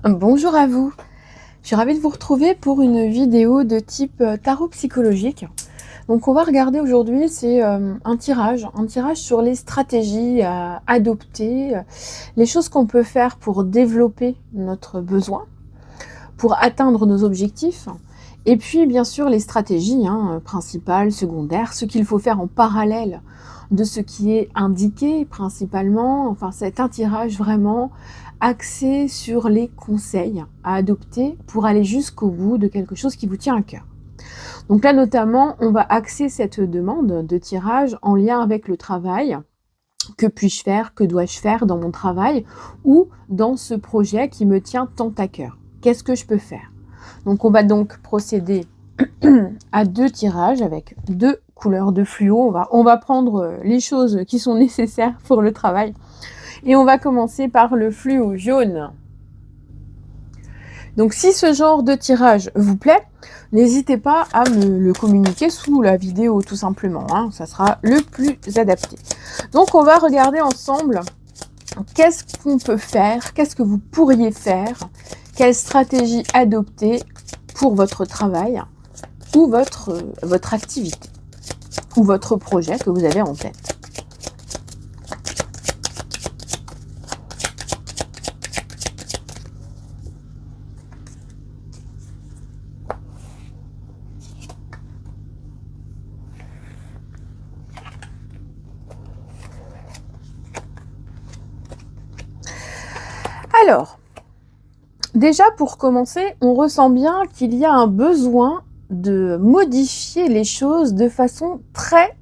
Bonjour à vous, je suis ravie de vous retrouver pour une vidéo de type tarot psychologique. Donc on va regarder aujourd'hui, c'est un tirage sur les stratégies à adopter, les choses qu'on peut faire pour développer notre besoin, pour atteindre nos objectifs, et puis bien sûr les stratégies principales, secondaires, ce qu'il faut faire en parallèle de ce qui est indiqué principalement. Enfin, c'est un tirage vraiment axé sur les conseils à adopter pour aller jusqu'au bout de quelque chose qui vous tient à cœur. Donc là notamment, on va axer cette demande de tirage en lien avec le travail. Que puis-je faire? Que dois-je faire dans mon travail? Ou dans ce projet qui me tient tant à cœur? Qu'est-ce que je peux faire? Donc on va donc procéder à 2 tirages avec 2 couleurs de fluo. On va prendre les choses qui sont nécessaires pour le travail. Et on va commencer par le fluo jaune. Donc si ce genre de tirage vous plaît, n'hésitez pas à me le communiquer sous la vidéo tout simplement, ça sera le plus adapté. Donc on va regarder ensemble qu'est-ce qu'on peut faire, qu'est-ce que vous pourriez faire, quelle stratégie adopter pour votre travail ou votre activité ou votre projet que vous avez en tête. Alors, déjà pour commencer, on ressent bien qu'il y a un besoin de modifier les choses de façon très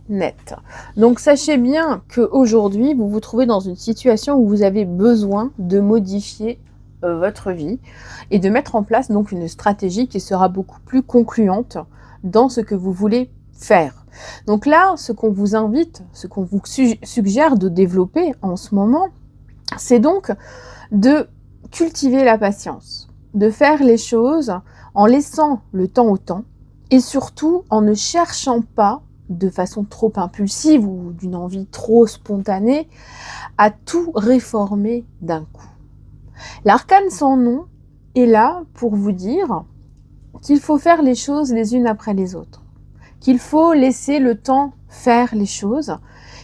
nette. Donc sachez bien qu'aujourd'hui, vous vous trouvez dans une situation où vous avez besoin de modifier votre vie et de mettre en place donc une stratégie qui sera beaucoup plus concluante dans ce que vous voulez faire. Donc là, ce qu'on vous invite, ce qu'on vous suggère de développer en ce moment, c'est donc de cultiver la patience, de faire les choses en laissant le temps au temps et surtout en ne cherchant pas de façon trop impulsive ou d'une envie trop spontanée à tout réformer d'un coup. L'arcane sans nom est là pour vous dire qu'il faut faire les choses les unes après les autres, qu'il faut laisser le temps faire les choses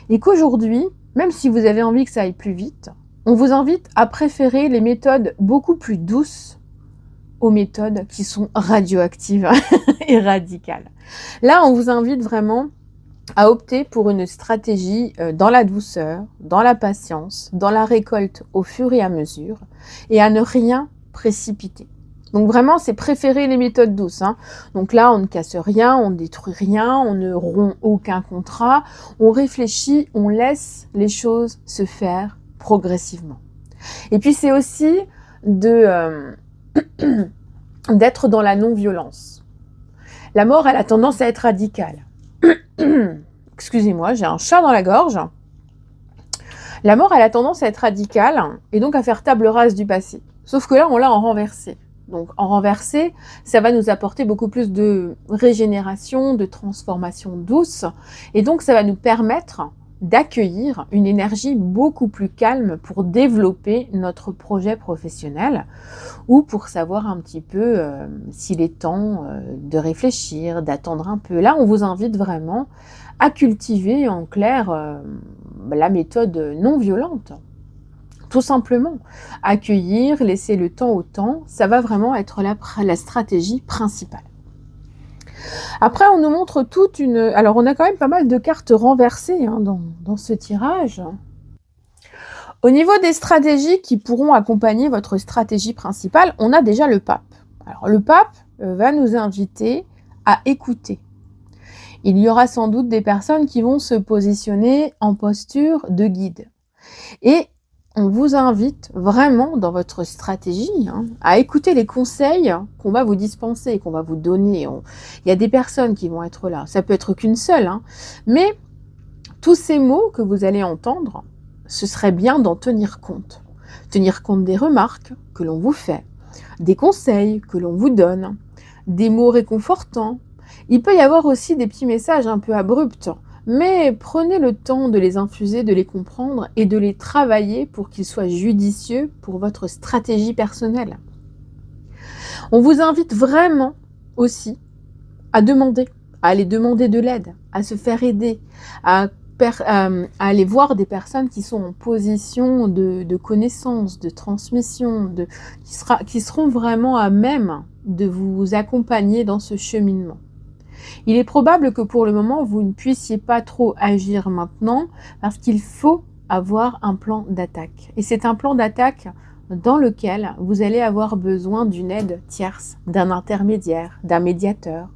et qu'aujourd'hui, même si vous avez envie que ça aille plus vite, on vous invite à préférer les méthodes beaucoup plus douces aux méthodes qui sont radioactives et radicales. Là, on vous invite vraiment à opter pour une stratégie dans la douceur, dans la patience, dans la récolte au fur et à mesure, et à ne rien précipiter. Donc vraiment, c'est préférer les méthodes douces. Donc là, on ne casse rien, on ne détruit rien, on ne rompt aucun contrat, on réfléchit, on laisse les choses se faire progressivement. Et puis c'est aussi d'être dans la non-violence. La mort, elle a tendance à être radicale. Excusez-moi, j'ai un chat dans la gorge. La mort, elle a tendance à être radicale et donc à faire table rase du passé. Sauf que là, on l'a en renversé. Donc en renversé, ça va nous apporter beaucoup plus de régénération, de transformation douce. Et donc ça va nous permettre d'accueillir une énergie beaucoup plus calme pour développer notre projet professionnel ou pour savoir un petit peu s'il est temps de réfléchir, d'attendre un peu. Là, on vous invite vraiment à cultiver en clair la méthode non violente. Tout simplement, accueillir, laisser le temps au temps, ça va vraiment être la stratégie principale. Après, on nous montre toute une... Alors, on a quand même pas mal de cartes renversées dans ce tirage. Au niveau des stratégies qui pourront accompagner votre stratégie principale, on a déjà le pape. Alors, le pape va nous inviter à écouter. Il y aura sans doute des personnes qui vont se positionner en posture de guide. Et on vous invite vraiment dans votre stratégie à écouter les conseils qu'on va vous dispenser, qu'on va vous donner. Il y a des personnes qui vont être là, ça peut être qu'une seule, mais tous ces mots que vous allez entendre, ce serait bien d'en tenir compte. Tenir compte des remarques que l'on vous fait, des conseils que l'on vous donne, des mots réconfortants. Il peut y avoir aussi des petits messages un peu abrupts, mais prenez le temps de les infuser, de les comprendre et de les travailler pour qu'ils soient judicieux pour votre stratégie personnelle. On vous invite vraiment aussi à demander, à aller demander de l'aide, à se faire aider, à aller voir des personnes qui sont en position de connaissance, de transmission, qui seront vraiment à même de vous accompagner dans ce cheminement. Il est probable que pour le moment, vous ne puissiez pas trop agir maintenant parce qu'il faut avoir un plan d'attaque. Et c'est un plan d'attaque dans lequel vous allez avoir besoin d'une aide tierce, d'un intermédiaire, d'un médiateur,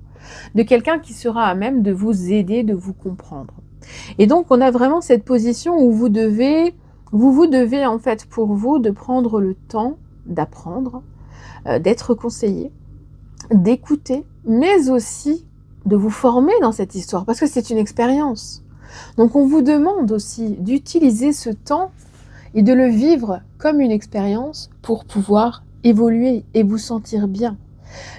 de quelqu'un qui sera à même de vous aider, de vous comprendre. Et donc, on a vraiment cette position où vous devez en fait pour vous de prendre le temps d'apprendre, d'être conseillé, d'écouter, mais aussi de vous former dans cette histoire, parce que c'est une expérience. Donc, on vous demande aussi d'utiliser ce temps et de le vivre comme une expérience pour pouvoir évoluer et vous sentir bien.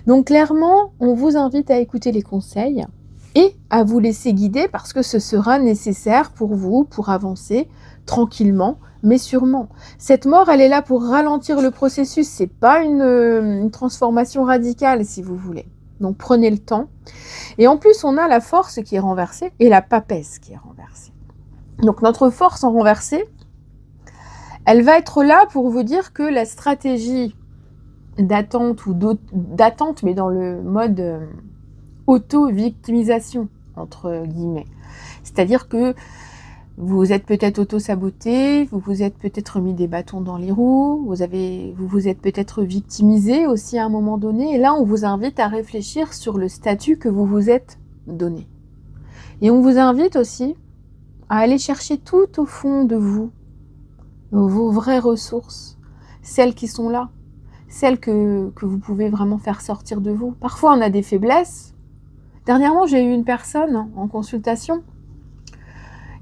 Donc, clairement, on vous invite à écouter les conseils et à vous laisser guider parce que ce sera nécessaire pour vous, pour avancer tranquillement, mais sûrement. Cette mort, elle est là pour ralentir le processus. C'est pas une transformation radicale, si vous voulez. Donc, prenez le temps. Et en plus, on a la force qui est renversée et la papesse qui est renversée. Donc, notre force en renversée, elle va être là pour vous dire que la stratégie d'attente mais dans le mode auto-victimisation, entre guillemets. C'est-à-dire que vous êtes peut-être auto-saboté, vous vous êtes peut-être mis des bâtons dans les roues, vous vous êtes peut-être victimisé aussi à un moment donné, et là on vous invite à réfléchir sur le statut que vous vous êtes donné. Et on vous invite aussi à aller chercher tout au fond de vous, vos vraies ressources, celles qui sont là, celles que vous pouvez vraiment faire sortir de vous. Parfois on a des faiblesses. Dernièrement, j'ai eu une personne en consultation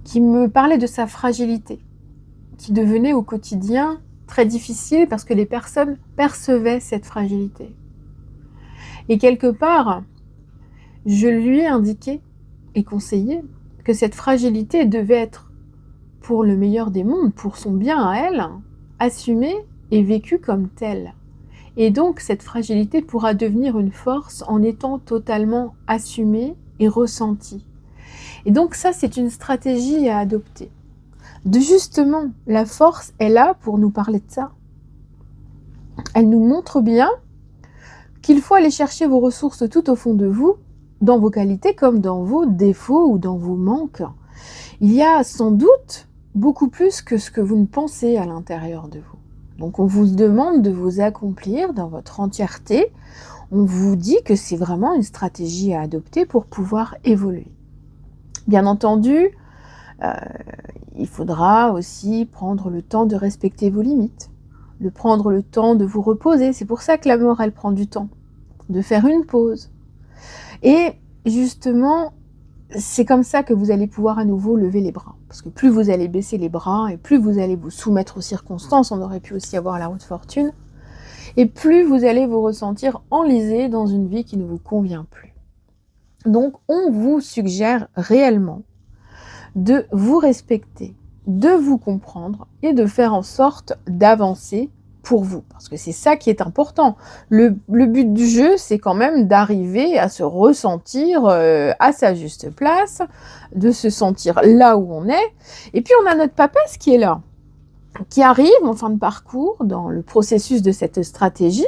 qui me parlait de sa fragilité, qui devenait au quotidien très difficile parce que les personnes percevaient cette fragilité. Et quelque part, je lui ai indiqué et conseillé que cette fragilité devait être, pour le meilleur des mondes, pour son bien à elle, assumée et vécue comme telle. Et donc, cette fragilité pourra devenir une force en étant totalement assumée et ressentie. Et donc ça, c'est une stratégie à adopter. Justement, la force est là pour nous parler de ça. Elle nous montre bien qu'il faut aller chercher vos ressources tout au fond de vous, dans vos qualités comme dans vos défauts ou dans vos manques. Il y a sans doute beaucoup plus que ce que vous ne pensez à l'intérieur de vous. Donc on vous demande de vous accomplir dans votre entièreté. On vous dit que c'est vraiment une stratégie à adopter pour pouvoir évoluer. Bien entendu, il faudra aussi prendre le temps de respecter vos limites, de prendre le temps de vous reposer. C'est pour ça que la mort, elle prend du temps, de faire une pause. Et justement, c'est comme ça que vous allez pouvoir à nouveau lever les bras. Parce que plus vous allez baisser les bras et plus vous allez vous soumettre aux circonstances, on aurait pu aussi avoir la haute fortune, et plus vous allez vous ressentir enlisé dans une vie qui ne vous convient plus. Donc, on vous suggère réellement de vous respecter, de vous comprendre et de faire en sorte d'avancer pour vous. Parce que c'est ça qui est important. Le but du jeu, c'est quand même d'arriver à se ressentir à sa juste place, de se sentir là où on est. Et puis, on a notre papesse qui est là, qui arrive en fin de parcours dans le processus de cette stratégie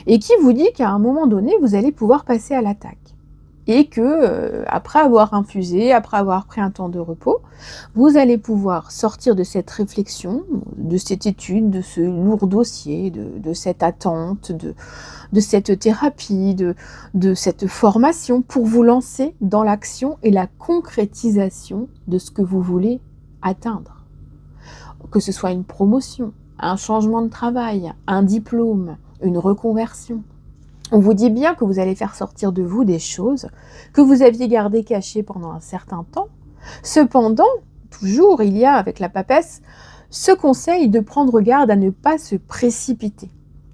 et qui vous dit qu'à un moment donné, vous allez pouvoir passer à l'attaque. Et que, après avoir infusé, après avoir pris un temps de repos, vous allez pouvoir sortir de cette réflexion, de cette étude, de ce lourd dossier, de cette attente, de cette thérapie, de cette formation, pour vous lancer dans l'action et la concrétisation de ce que vous voulez atteindre. Que ce soit une promotion, un changement de travail, un diplôme, une reconversion. On vous dit bien que vous allez faire sortir de vous des choses que vous aviez gardées cachées pendant un certain temps. Cependant, toujours, il y a avec la papesse ce conseil de prendre garde à ne pas se précipiter.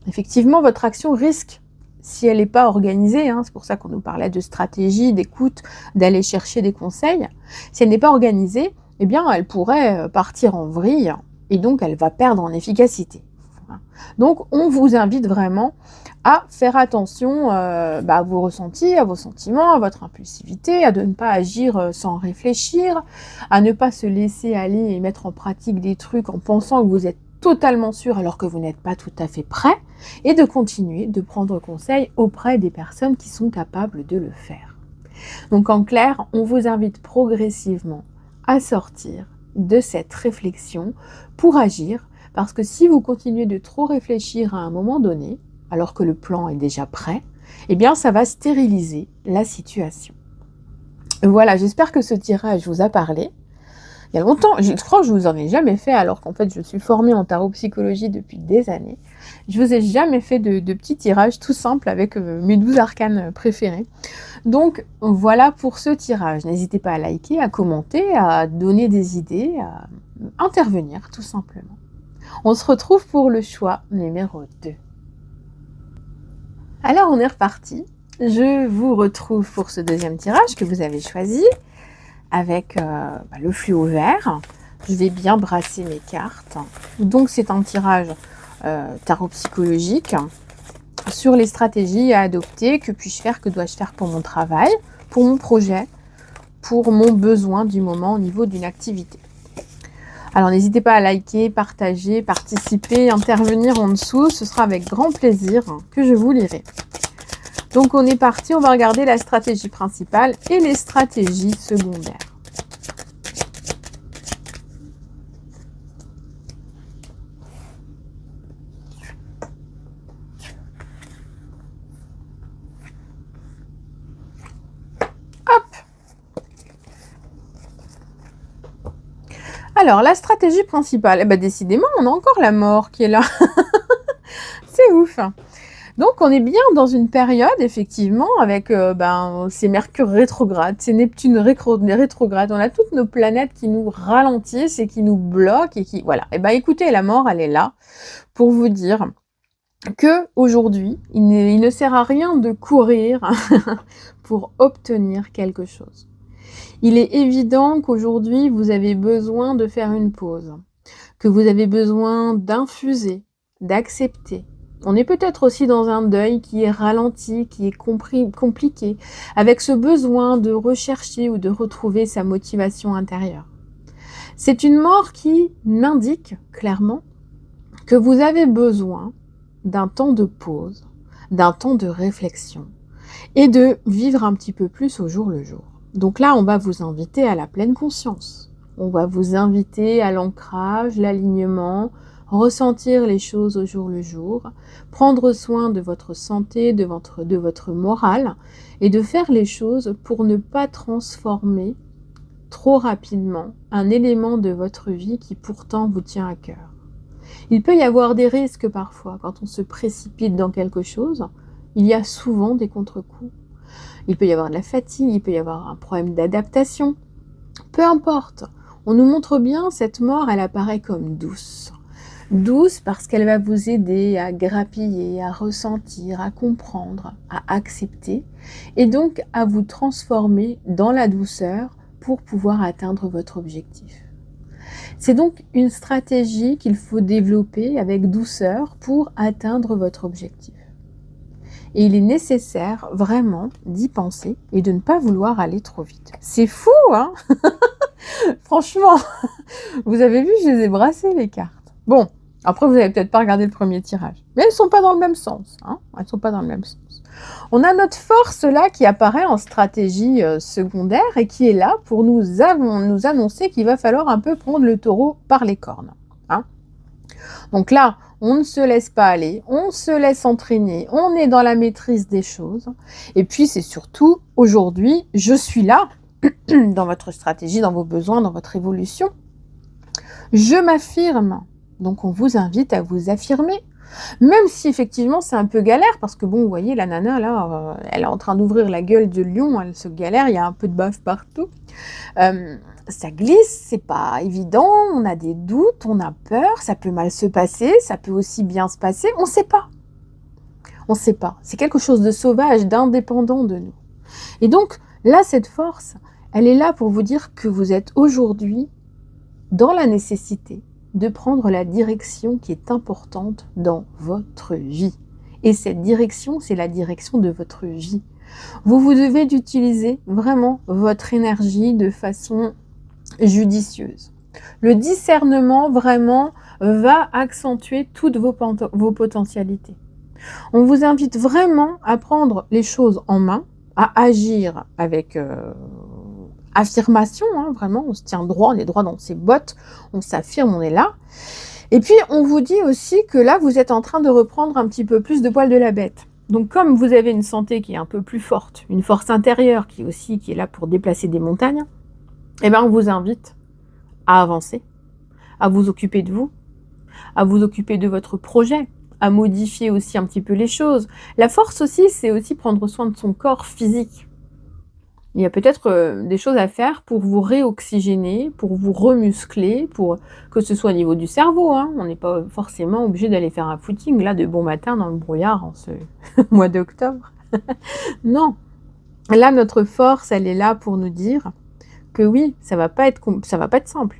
Effectivement, votre action risque, si elle n'est pas organisée, hein, c'est pour ça qu'on nous parlait de stratégie, d'écoute, d'aller chercher des conseils, si elle n'est pas organisée, eh bien elle pourrait partir en vrille et donc elle va perdre en efficacité. Donc on vous invite vraiment à faire attention à vos ressentis, à vos sentiments, à votre impulsivité, à de ne pas agir sans réfléchir, à ne pas se laisser aller et mettre en pratique des trucs en pensant que vous êtes totalement sûr alors que vous n'êtes pas tout à fait prêt, et de continuer de prendre conseil auprès des personnes qui sont capables de le faire. Donc en clair, on vous invite progressivement à sortir de cette réflexion pour agir, parce que si vous continuez de trop réfléchir à un moment donné, alors que le plan est déjà prêt, eh bien ça va stériliser la situation. Voilà, j'espère que ce tirage vous a parlé. Il y a longtemps, je crois que je vous en ai jamais fait, alors qu'en fait je suis formée en tarot psychologie depuis des années. Je vous ai jamais fait de petits tirages tout simples avec mes 12 arcanes préférés. Donc voilà pour ce tirage. N'hésitez pas à liker, à commenter, à donner des idées, à intervenir tout simplement. On se retrouve pour le choix numéro 2. Alors on est reparti. Je vous retrouve pour ce deuxième tirage que vous avez choisi avec le fluo vert. Je vais bien brasser mes cartes. Donc c'est un tirage tarot psychologique sur les stratégies à adopter. Que puis-je faire? Que dois-je faire pour mon travail, pour mon projet, pour mon besoin du moment au niveau d'une activité? Alors n'hésitez pas à liker, partager, participer, intervenir en dessous. Ce sera avec grand plaisir que je vous lirai. Donc on est parti, on va regarder la stratégie principale et les stratégies secondaires. Alors, la stratégie principale, eh ben, décidément, on a encore la mort qui est là. C'est ouf. Donc, on est bien dans une période, effectivement, avec ces Mercure rétrograde, ces Neptune rétrograde. On a toutes nos planètes qui nous ralentissent et qui nous bloquent. Et qui, voilà. Eh ben, écoutez, la mort, elle est là pour vous dire que aujourd'hui, il ne sert à rien de courir pour obtenir quelque chose. Il est évident qu'aujourd'hui, vous avez besoin de faire une pause, que vous avez besoin d'infuser, d'accepter. On est peut-être aussi dans un deuil qui est ralenti, qui est compliqué, avec ce besoin de rechercher ou de retrouver sa motivation intérieure. C'est une mort qui m'indique clairement que vous avez besoin d'un temps de pause, d'un temps de réflexion et de vivre un petit peu plus au jour le jour. Donc là, on va vous inviter à la pleine conscience. On va vous inviter à l'ancrage, l'alignement, ressentir les choses au jour le jour, prendre soin de votre santé, de votre morale, et de faire les choses pour ne pas transformer trop rapidement un élément de votre vie qui pourtant vous tient à cœur. Il peut y avoir des risques parfois quand on se précipite dans quelque chose. Il y a souvent des contre-coups. Il peut y avoir de la fatigue, il peut y avoir un problème d'adaptation. Peu importe, on nous montre bien cette mort, elle apparaît comme douce. Douce parce qu'elle va vous aider à grappiller, à ressentir, à comprendre, à accepter, et donc à vous transformer dans la douceur pour pouvoir atteindre votre objectif. C'est donc une stratégie qu'il faut développer avec douceur pour atteindre votre objectif. Et il est nécessaire vraiment d'y penser et de ne pas vouloir aller trop vite. C'est fou, hein? Franchement, vous avez vu, je les ai brassées les cartes. Bon, après vous n'avez peut-être pas regardé le premier tirage. Mais elles ne sont pas dans le même sens. Hein, elles ne sont pas dans le même sens. On a notre force là qui apparaît en stratégie secondaire et qui est là pour nous annoncer qu'il va falloir un peu prendre le taureau par les cornes. Hein. Donc là, on ne se laisse pas aller, on se laisse entraîner, on est dans la maîtrise des choses. Et puis c'est surtout, aujourd'hui, je suis là, dans votre stratégie, dans vos besoins, dans votre évolution. Je m'affirme. Donc on vous invite à vous affirmer. Même si effectivement c'est un peu galère, parce que bon, vous voyez, la nana là, elle est en train d'ouvrir la gueule de lion, elle se galère, il y a un peu de bave partout. Ça glisse, c'est pas évident, on a des doutes, on a peur, ça peut mal se passer, ça peut aussi bien se passer, on sait pas. On ne sait pas. C'est quelque chose de sauvage, d'indépendant de nous. Et donc, là, cette force, elle est là pour vous dire que vous êtes aujourd'hui dans la nécessité de prendre la direction qui est importante dans votre vie. Et cette direction, c'est la direction de votre vie. Vous devez d'utiliser vraiment votre énergie de façon judicieuse. Le discernement, vraiment, va accentuer toutes vos potentialités. On vous invite vraiment à prendre les choses en main, à agir avec affirmation, hein, vraiment, on se tient droit, on est droit dans ses bottes, on s'affirme, on est là. Et puis, on vous dit aussi que là, vous êtes en train de reprendre un petit peu plus de poil de la bête. Donc, comme vous avez une santé qui est un peu plus forte, une force intérieure qui est là pour déplacer des montagnes, eh bien, on vous invite à avancer, à vous occuper de vous, à vous occuper de votre projet, à modifier aussi un petit peu les choses. La force aussi, c'est aussi prendre soin de son corps physique. Il y a peut-être des choses à faire pour vous réoxygéner, pour vous remuscler, pour que ce soit au niveau du cerveau. Hein. On n'est pas forcément obligé d'aller faire un footing là de bon matin dans le brouillard en ce mois d'octobre. Non. Là, notre force, elle est là pour nous dire que oui, ça va pas être simple.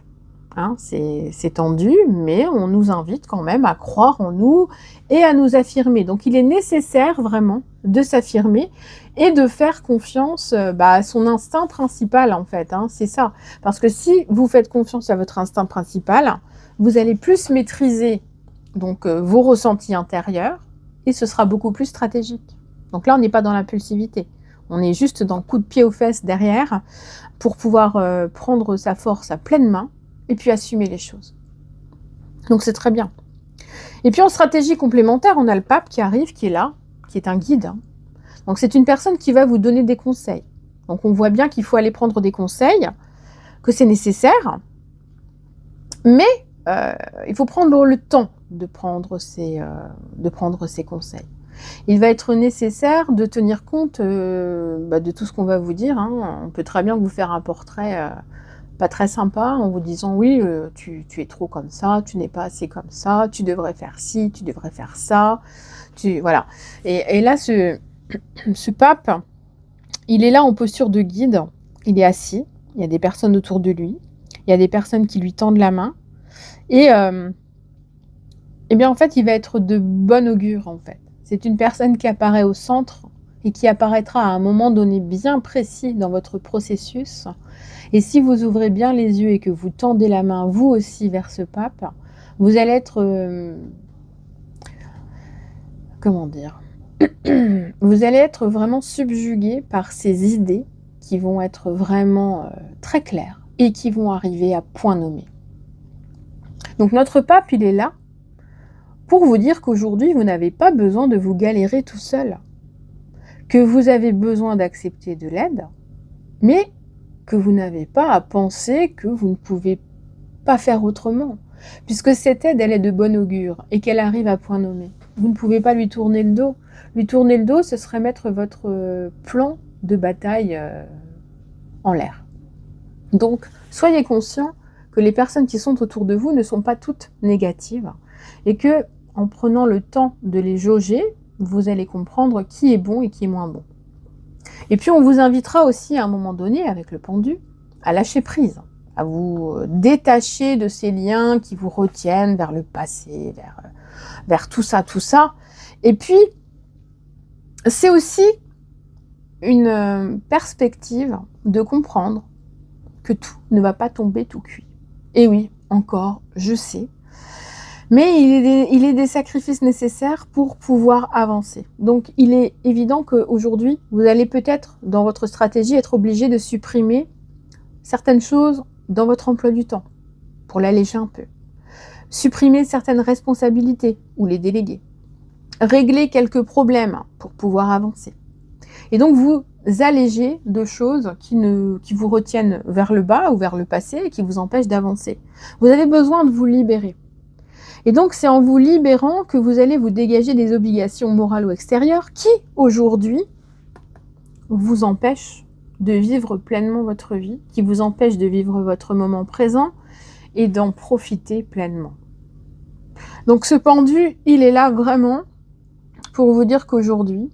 Hein, c'est tendu, mais on nous invite quand même à croire en nous et à nous affirmer. Donc, il est nécessaire vraiment de s'affirmer et de faire confiance à son instinct principal, en fait. Hein, c'est ça. Parce que si vous faites confiance à votre instinct principal, vous allez plus maîtriser donc, vos ressentis intérieurs et ce sera beaucoup plus stratégique. Donc là, on n'est pas dans l'impulsivité. On est juste dans le coup de pied aux fesses derrière pour pouvoir prendre sa force à pleine main et puis assumer les choses. Donc c'est très bien. Et puis en stratégie complémentaire, on a le pape qui arrive, qui est là, qui est un guide. Hein. Donc c'est une personne qui va vous donner des conseils. Donc on voit bien qu'il faut aller prendre des conseils, que c'est nécessaire, mais il faut prendre le temps de prendre ces conseils. Il va être nécessaire de tenir compte de tout ce qu'on va vous dire. Hein. On peut très bien vous faire un portrait pas très sympa en vous disant oui, tu es trop comme ça, tu n'es pas assez comme ça, tu devrais faire ci, tu devrais faire ça. Voilà. Et là, ce pape, il est là en posture de guide, il est assis, il y a des personnes autour de lui, il y a des personnes qui lui tendent la main, et bien en fait, il va être de bon augure en fait. C'est une personne qui apparaît au centre et qui apparaîtra à un moment donné bien précis dans votre processus. Et si vous ouvrez bien les yeux et que vous tendez la main, vous aussi, vers ce pape, vous allez être... comment dire ? Vous allez être vraiment subjugué par ces idées qui vont être vraiment très claires et qui vont arriver à point nommé. Donc notre pape, il est là pour vous dire qu'aujourd'hui, vous n'avez pas besoin de vous galérer tout seul, que vous avez besoin d'accepter de l'aide, mais que vous n'avez pas à penser que vous ne pouvez pas faire autrement, puisque cette aide, elle est de bon augure et qu'elle arrive à point nommé. Vous ne pouvez pas lui tourner le dos. Lui tourner le dos, ce serait mettre votre plan de bataille en l'air. Donc, soyez conscients que les personnes qui sont autour de vous ne sont pas toutes négatives et que, en prenant le temps de les jauger, vous allez comprendre qui est bon et qui est moins bon. Et puis, on vous invitera aussi à un moment donné, avec le pendu, à lâcher prise, à vous détacher de ces liens qui vous retiennent vers le passé, vers tout ça. Et puis, c'est aussi une perspective de comprendre que tout ne va pas tomber tout cuit. Et oui, encore, je sais, mais il est des sacrifices nécessaires pour pouvoir avancer. Donc, il est évident qu'aujourd'hui, vous allez peut-être, dans votre stratégie, être obligé de supprimer certaines choses dans votre emploi du temps, pour l'alléger un peu. Supprimer certaines responsabilités ou les déléguer. Régler quelques problèmes pour pouvoir avancer. Et donc, vous alléger de choses qui vous retiennent vers le bas ou vers le passé et qui vous empêchent d'avancer. Vous avez besoin de vous libérer. Et donc, c'est en vous libérant que vous allez vous dégager des obligations morales ou extérieures qui, aujourd'hui, vous empêchent de vivre pleinement votre vie, qui vous empêchent de vivre votre moment présent et d'en profiter pleinement. Donc, ce pendu, il est là vraiment pour vous dire qu'aujourd'hui,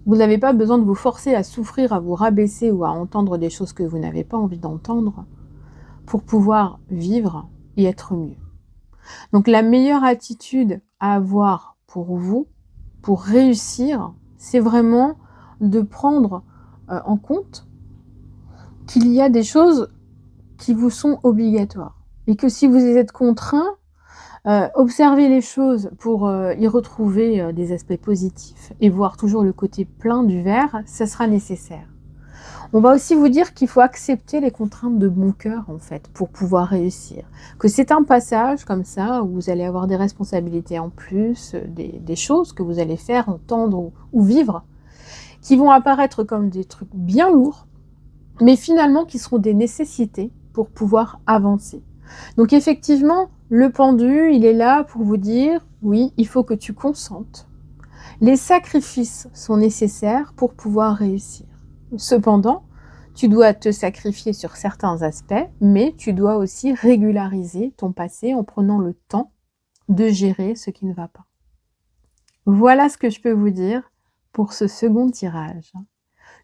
vous n'avez pas besoin de vous forcer à souffrir, à vous rabaisser ou à entendre des choses que vous n'avez pas envie d'entendre pour pouvoir vivre et être mieux. Donc la meilleure attitude à avoir pour vous, pour réussir, c'est vraiment de prendre en compte qu'il y a des choses qui vous sont obligatoires et que si vous êtes contraint, observer les choses pour y retrouver des aspects positifs et voir toujours le côté plein du verre, ça sera nécessaire. On va aussi vous dire qu'il faut accepter les contraintes de bon cœur, en fait, pour pouvoir réussir. Que c'est un passage comme ça, où vous allez avoir des responsabilités en plus, des choses que vous allez faire, entendre ou vivre, qui vont apparaître comme des trucs bien lourds, mais finalement qui seront des nécessités pour pouvoir avancer. Donc effectivement, le pendu, il est là pour vous dire, oui, il faut que tu consentes. Les sacrifices sont nécessaires pour pouvoir réussir. Cependant, tu dois te sacrifier sur certains aspects, mais tu dois aussi régulariser ton passé en prenant le temps de gérer ce qui ne va pas. Voilà ce que je peux vous dire pour ce second tirage.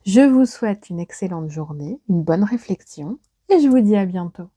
Je vous souhaite une excellente journée, une bonne réflexion et je vous dis à bientôt.